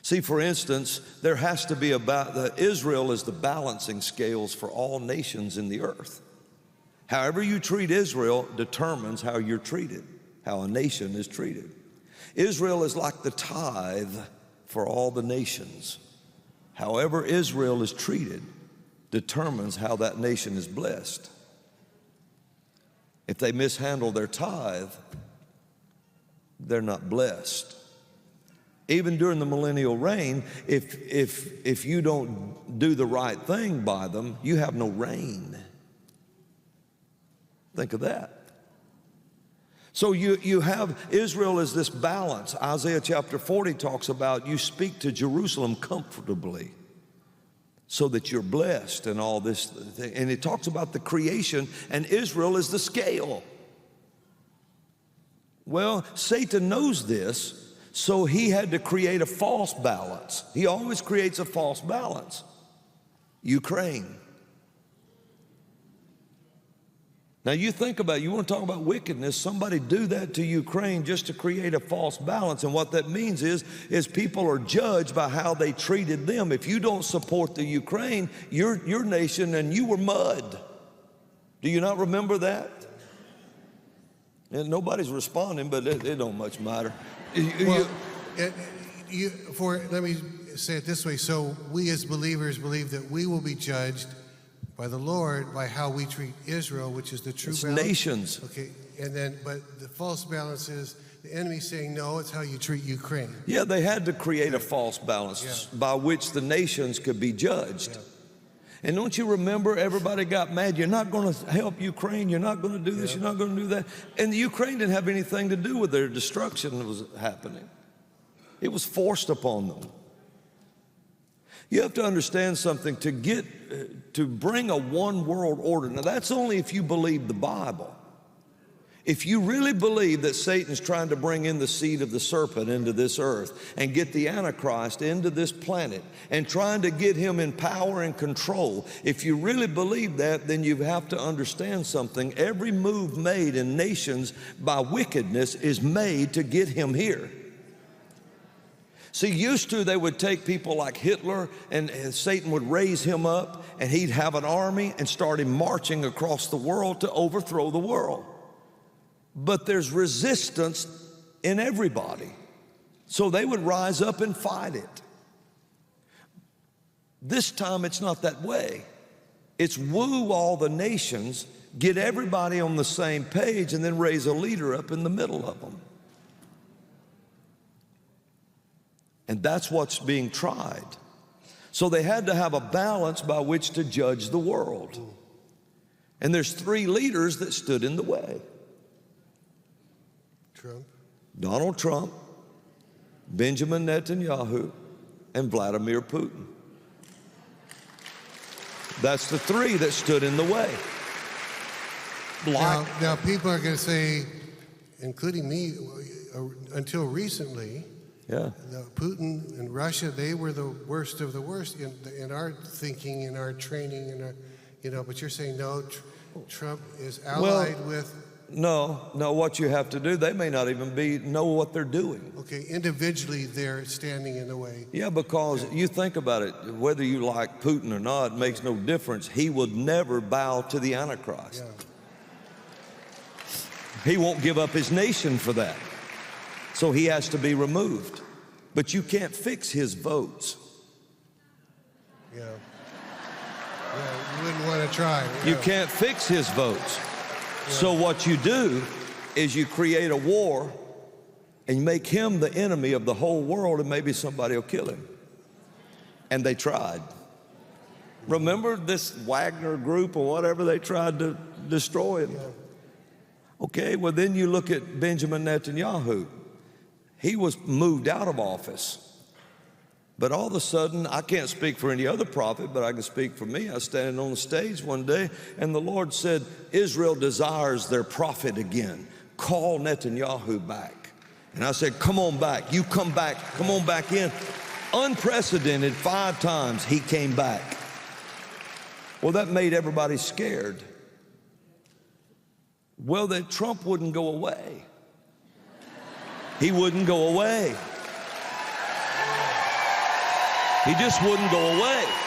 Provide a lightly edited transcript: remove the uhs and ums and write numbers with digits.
See, for instance, there has to be Israel is the balancing scales for all nations in the earth. However you treat Israel determines how you're treated, how a nation is treated. Israel is like the tithe for all the nations. However Israel is treated determines how that nation is blessed. If they mishandle their tithe, they're not blessed. Even during the millennial reign, if you don't do the right thing by them, you have no reign. Think of that. So you have Israel as this balance. Isaiah chapter 40 talks about you speak to Jerusalem comfortably so that you're blessed and all this thing. And it talks about the creation, and Israel is the scale. Well, Satan knows this, so he had to create a false balance. He always creates a false balance. Ukraine. Now you think about it, you want to talk about wickedness, somebody do that to Ukraine just to create a false balance. And what that means is people are judged by how they treated them. If you don't support the Ukraine, your nation, and you were mud. Do you not remember that? And nobody's responding, but it don't much matter. Well, let me say it this way. So we as believers believe that we will be judged by the Lord by how we treat Israel, which is the true balance. Nations. Okay, and then, but the false balance is the enemy saying, no, it's how you treat Ukraine. Yeah, they had to create a false balance by which the nations could be judged. Yeah. And don't you remember, everybody got mad, you're not going to help Ukraine, you're not going to do this, you're not going to do that. And the Ukraine didn't have anything to do with their destruction that was happening. It was forced upon them. You have to understand something, to bring a one world order. Now that's only if you believe the Bible. If you really believe that Satan's trying to bring in the seed of the serpent into this earth and get the Antichrist into this planet and trying to get him in power and control, if you really believe that, then you have to understand something. Every move made in nations by wickedness is made to get him here. See, used to they would take people like Hitler and Satan would raise him up and he'd have an army and start him marching across the world to overthrow the world. But there's resistance in everybody. So they would rise up and fight it. This time it's not that way. It's woo all the nations, get everybody on the same page, and then raise a leader up in the middle of them. And that's what's being tried. So they had to have a balance by which to judge the world. And there's three leaders that stood in the way. Donald Trump, Benjamin Netanyahu, and Vladimir Putin. That's the three that stood in the way. Now people are going to say, including me, until recently, Putin and Russia, they were the worst of the worst in our thinking, in our training, but you're saying no, Trump is allied with... No, what you have to do, they may not even know what they're doing. Okay, individually they're standing in the way. Yeah, because you think about it, whether you like Putin or not, it makes no difference. He would never bow to the Antichrist. He won't give up his nation for that. So he has to be removed. But you can't fix his votes. You wouldn't want to try. You can't fix his votes. So what you do is you create a war and you make him the enemy of the whole world, and maybe somebody will kill him. And they tried. Remember this Wagner group or whatever, they tried to destroy him. Okay, well then you look at Benjamin Netanyahu. He was moved out of office. But all of a sudden, I can't speak for any other prophet, but I can speak for me. I was standing on the stage one day, and the Lord said, Israel desires their prophet again. Call Netanyahu back. And I said, come on back. You come back. Come on back in. Unprecedented, 5 times he came back. Well, that made everybody scared. Well, that Trump wouldn't go away. He wouldn't go away. He just wouldn't go away.